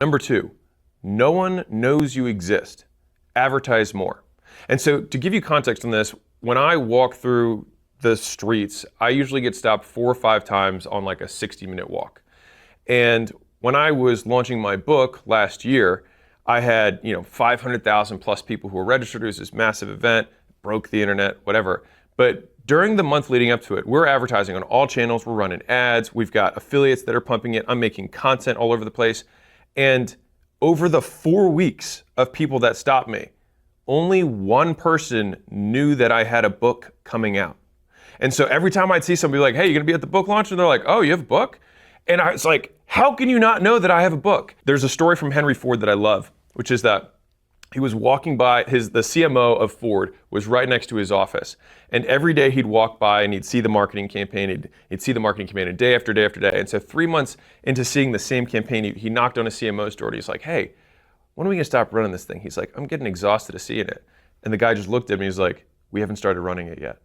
Number two, no one knows you exist. Advertise more. And so to give you context on this, when I walk through the streets, I usually get stopped 4 or 5 times on like a 60-minute walk. And when I was launching my book last year, I had 500,000 plus people who were registered. It was this massive event, broke the internet, whatever. But during the month leading up to it, we're advertising on all channels. We're running ads. We've got affiliates that are pumping it. I'm making content all over the place. And over the 4 weeks of people that stopped me, only one person knew that I had a book coming out. And so every time I'd see somebody like, hey, you're gonna be at the book launch? And they're like, oh, you have a book? And I was like, how can you not know that I have a book? There's a story from Henry Ford that I love, which is that he was walking by, the CMO of Ford was right next to his office. And every day he'd walk by and he'd see the marketing campaign, he'd see the marketing campaign day after day after day. And so 3 months into seeing the same campaign, he knocked on a CMO's door and he's like, hey, when are we gonna stop running this thing? He's like, I'm getting exhausted of seeing it. And the guy just looked at me and he's like, we haven't started running it yet.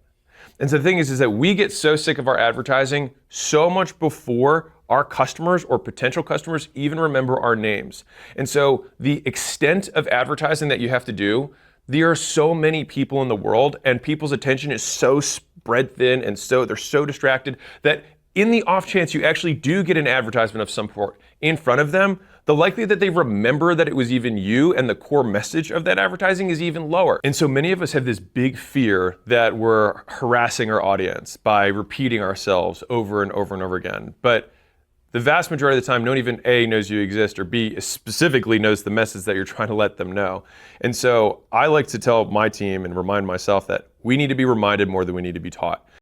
And so the thing is that we get so sick of our advertising so much before our customers or potential customers even remember our names. And so the extent of advertising that you have to do, there are so many people in the world and people's attention is so spread thin and they're so distracted that in the off chance you actually do get an advertisement of some sort in front of them, the likelihood that they remember that it was even you and the core message of that advertising is even lower. And so many of us have this big fear that we're harassing our audience by repeating ourselves over and over and over again. But the vast majority of the time, no one even A, knows you exist, or B, specifically knows the message that you're trying to let them know. And so I like to tell my team and remind myself that we need to be reminded more than we need to be taught.